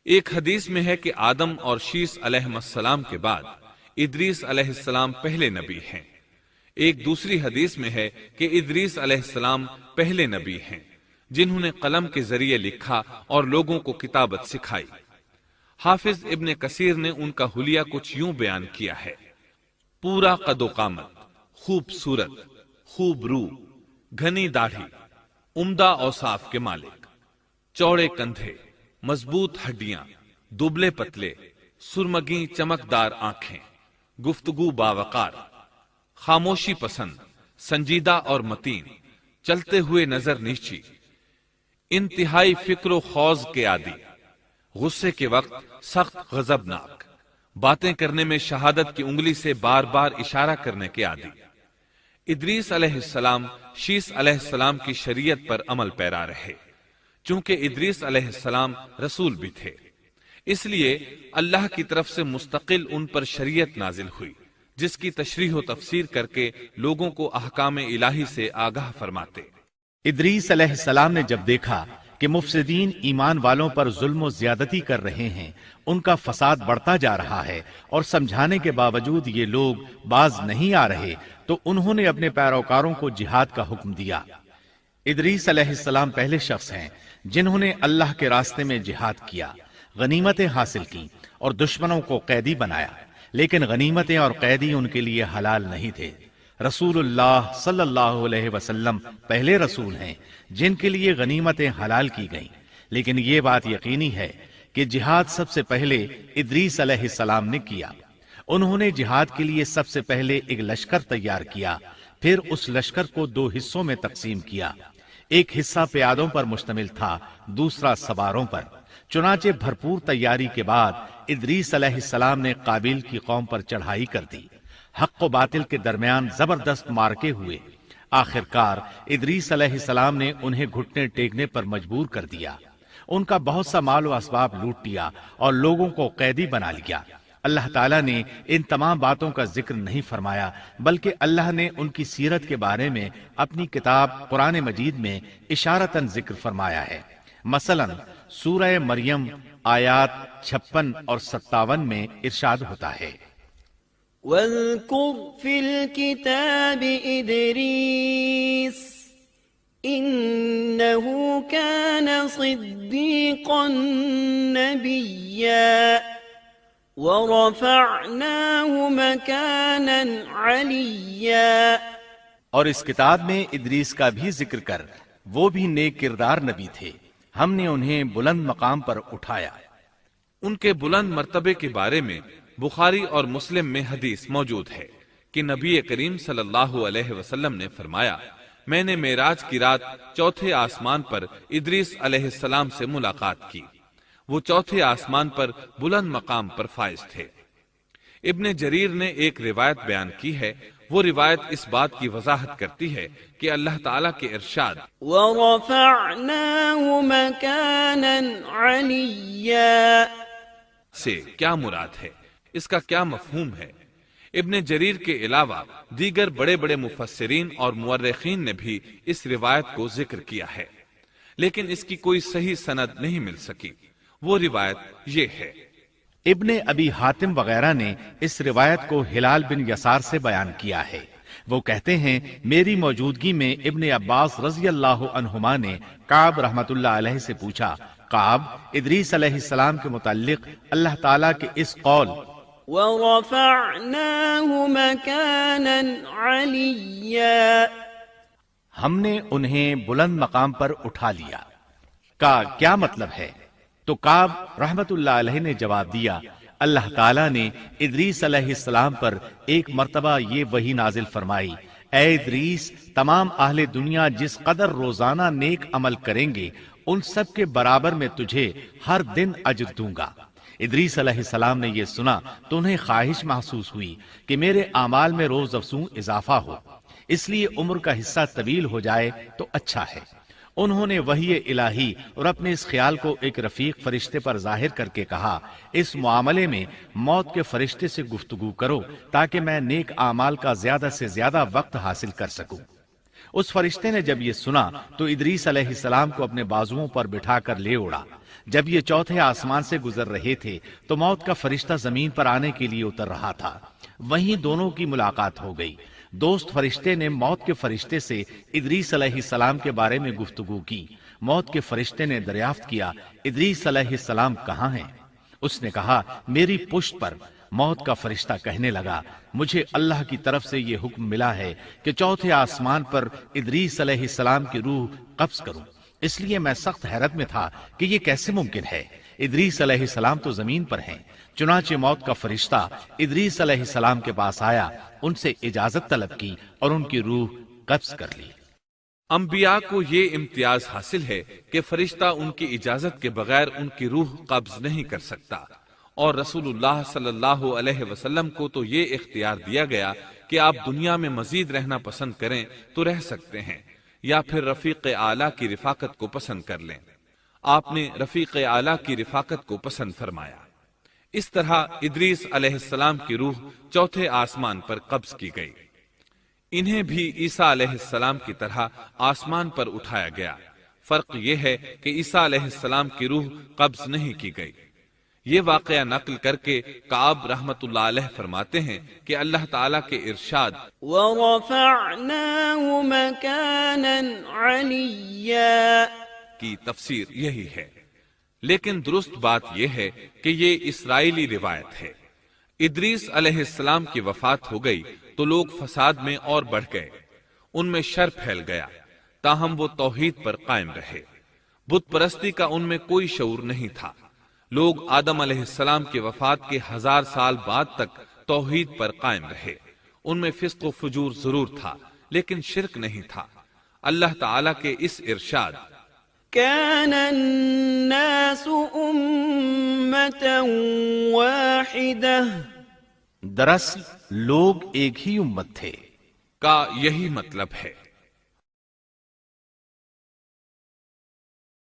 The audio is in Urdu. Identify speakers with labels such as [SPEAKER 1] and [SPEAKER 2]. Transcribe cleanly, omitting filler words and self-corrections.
[SPEAKER 1] ایک حدیث میں ہے کہ آدم اور شیس علیہ السلام کے بعد ادریس علیہ السلام پہلے نبی ہیں۔ ایک دوسری حدیث میں ہے کہ ادریس علیہ السلام پہلے نبی ہیں جنہوں نے قلم کے ذریعے لکھا اور لوگوں کو کتابت سکھائی۔ حافظ ابن کثیر نے ان کا حلیہ کچھ یوں بیان کیا ہے: پورا قد و قامت، خوبصورت، خوب رو، گھنی داڑھی، عمدہ اوصاف کے مالک، چوڑے کندھے، مضبوط ہڈیاں، دبلے پتلے، سرمگی چمکدار آنکھیں، گفتگو باوقار، خاموشی پسند، سنجیدہ اور متین، چلتے ہوئے نظر نیچی، انتہائی فکر و خوض کے عادی، غصے کے وقت سخت غضبناک، باتیں کرنے میں شہادت کی انگلی سے بار بار اشارہ کرنے کے عادی۔ ادریس علیہ السلام شیس علیہ السلام کی شریعت پر عمل پیرا رہے، چونکہ ادریس علیہ السلام رسول بھی تھے، اس لیے اللہ کی طرف سے مستقل ان پر شریعت نازل ہوئی، جس کی تشریح و تفسیر کر کے لوگوں کو احکام الہی سے آگاہ فرماتے۔
[SPEAKER 2] ادریس علیہ السلام نے جب دیکھا کہ مفسدین ایمان والوں پر ظلم و زیادتی کر رہے ہیں، ان کا فساد بڑھتا جا رہا ہے اور سمجھانے کے باوجود یہ لوگ باز نہیں آ رہے، تو انہوں نے اپنے پیروکاروں کو جہاد کا حکم دیا۔ ادریس علیہ السلام پہلے شخص ہیں جنہوں نے اللہ کے راستے میں جہاد کیا، غنیمتیں حاصل کی اور دشمنوں کو قیدی بنایا، لیکن غنیمتیں اور قیدی ان کے لیے حلال نہیں تھے۔ رسول اللہ صلی اللہ علیہ وسلم پہلے رسول ہیں جن کے لیے غنیمتیں حلال کی گئیں، لیکن یہ بات یقینی ہے کہ جہاد سب سے پہلے ادریس علیہ السلام نے کیا۔ انہوں نے جہاد کے لیے سب سے پہلے ایک لشکر تیار کیا، پھر اس لشکر کو دو حصوں میں تقسیم کیا۔ ایک حصہ پیادوں پر مشتمل تھا، دوسرا سواروں پر۔ چنانچہ بھرپور تیاری کے بعد ادریس علیہ السلام نے قابیل کی قوم پر چڑھائی کر دی۔ حق و باطل کے درمیان زبردست مارکے ہوئے۔ آخرکار ادریس علیہ السلام نے انہیں گھٹنے ٹیکنے پر مجبور کر دیا، ان کا بہت سا مال و اسباب لوٹ لیا اور لوگوں کو قیدی بنا لیا۔ اللہ تعالیٰ نے ان تمام باتوں کا ذکر نہیں فرمایا، بلکہ اللہ نے ان کی سیرت کے بارے میں اپنی کتاب قرآن مجید میں اشارتاً ذکر فرمایا ہے۔ مثلاً سورہ مریم آیات 56 اور 57 میں ارشاد ہوتا ہے:
[SPEAKER 3] وَاذْكُرْ فِي الْكِتَابِ إِدْرِيسَ إِنَّهُ كَانَ صِدِّيقًا نَبِيًّا وَرَفَعْنَاهُ مَكَانًا عَلِيًّا۔
[SPEAKER 2] اور اس کتاب میں ادریس کا بھی ذکر کر، وہ بھی نیک کردار نبی تھے، ہم نے انہیں بلند مقام پر اٹھایا۔
[SPEAKER 1] ان کے بلند مرتبے کے بارے میں بخاری اور مسلم میں حدیث موجود ہے کہ نبی کریم صلی اللہ علیہ وسلم نے فرمایا، میں نے معراج کی رات چوتھے آسمان پر ادریس علیہ السلام سے ملاقات کی، وہ چوتھے آسمان پر بلند مقام پر فائز تھے۔ ابن جریر نے ایک روایت بیان کی ہے، وہ روایت اس بات کی وضاحت کرتی ہے کہ اللہ تعالیٰ کے ارشاد
[SPEAKER 3] وَرَفَعْنَاهُ مَكَانًا عَلِيًّا
[SPEAKER 1] سے کیا مراد ہے، اس کا کیا مفہوم ہے؟ ابن جریر کے علاوہ دیگر بڑے بڑے مفسرین اور مورخین نے بھی اس روایت کو ذکر کیا ہے، لیکن اس کی کوئی صحیح سند نہیں مل سکی۔ وہ روایت یہ ہے:
[SPEAKER 2] ابن ابی حاتم وغیرہ نے اس روایت کو ہلال بن یسار سے بیان کیا ہے۔ وہ کہتے ہیں، میری موجودگی میں ابن عباس رضی اللہ عنہما نے کعب رحمت اللہ علیہ سے پوچھا، کعب، ادریس علیہ السلام کے متعلق اللہ تعالیٰ کے اس قول
[SPEAKER 3] وَرَفَعْنَاهُ مَكَانًا عَلِيًّا
[SPEAKER 2] ہم نے انہیں بلند مقام پر اٹھا لیا کا کیا مطلب ہے؟ تو کعب رحمت اللہ علیہ نے جواب دیا، اللہ تعالیٰ نے ادریس علیہ السلام پر ایک مرتبہ یہ وحی نازل فرمائی، اے ادریس، تمام اہل دنیا جس قدر روزانہ نیک عمل کریں گے ان سب کے برابر میں تجھے ہر دن اجر دوں گا۔ ادریس علیہ السلام نے یہ سنا تو انہیں خواہش محسوس ہوئی کہ میرے اعمال میں روز افزوں اضافہ ہو، اس لیے عمر کا حصہ طویل ہو جائے تو اچھا ہے۔ انہوں نے وحی الہی اور اپنے اس خیال کو ایک رفیق فرشتے پر ظاہر کر کے کہا، اس معاملے میں موت کے فرشتے سے گفتگو کرو تاکہ میں نیک اعمال کا زیادہ سے زیادہ وقت حاصل کر سکوں۔ اس فرشتے نے جب یہ سنا تو ادریس علیہ السلام کو اپنے بازوؤں پر بٹھا کر لے اڑا۔ جب یہ چوتھے آسمان سے گزر رہے تھے تو موت کا فرشتہ زمین پر آنے کے لیے اتر رہا تھا۔ وہیں دونوں کی ملاقات ہو گئی۔ دوست فرشتے نے موت کے فرشتے سے ادریس علیہ السلام کے بارے میں گفتگو کی۔ موت کے فرشتے نے دریافت کیا، ادریس علیہ السلام کہاں ہیں؟ اس نے کہا، میری پشت پر۔ موت کا فرشتہ کہنے لگا، مجھے اللہ کی طرف سے یہ حکم ملا ہے کہ چوتھے آسمان پر ادریس علیہ السلام کی روح قبض کروں، اس لیے میں سخت حیرت میں تھا کہ یہ کیسے ممکن ہے۔ ادریس علیہ السلام تو زمین پر ہیں۔ چنانچہ موت کا فرشتہ ادریس علیہ السلام کے پاس آیا، ان سے اجازت طلب کی اور ان کی روح قبض کر لی۔
[SPEAKER 1] انبیاء کو یہ امتیاز حاصل ہے کہ فرشتہ ان کی اجازت کے بغیر ان کی روح قبض نہیں کر سکتا، اور رسول اللہ صلی اللہ علیہ وسلم کو تو یہ اختیار دیا گیا کہ آپ دنیا میں مزید رہنا پسند کریں تو رہ سکتے ہیں، یا پھر رفیق اعلیٰ کی رفاقت کو پسند کر لیں۔ آپ نے رفیق اعلیٰ کی رفاقت کو پسند فرمایا۔ اس طرح ادریس علیہ السلام کی روح چوتھے آسمان پر قبض کی گئی۔ انہیں بھی عیسیٰ علیہ السلام کی طرح آسمان پر اٹھایا گیا۔ فرق یہ ہے کہ عیسیٰ علیہ السلام کی روح قبض نہیں کی گئی۔ یہ واقعہ نقل کر کے کعب رحمت اللہ علیہ فرماتے ہیں کہ اللہ تعالیٰ کے ارشاد
[SPEAKER 3] وَرَفَعْنَاهُ مَكَانًا عَلِيًّا
[SPEAKER 1] کی تفسیر یہی ہے، لیکن درست بات یہ ہے کہ یہ اسرائیلی روایت ہے۔ ادریس علیہ السلام کی وفات ہو گئی تو لوگ فساد میں اور بڑھ گئے، ان میں شر پھیل گیا، تاہم وہ توحید پر قائم رہے۔ بت پرستی کا ان میں کوئی شعور نہیں تھا۔ لوگ آدم علیہ السلام کی وفات کے 1000 سال بعد تک توحید پر قائم رہے۔ ان میں فسق و فجور ضرور تھا لیکن شرک نہیں تھا۔ اللہ تعالیٰ کے اس ارشاد
[SPEAKER 3] كان الناس أمة واحدة
[SPEAKER 2] دراصل لوگ ایک ہی امت تھے
[SPEAKER 1] کا یہی مطلب ہے۔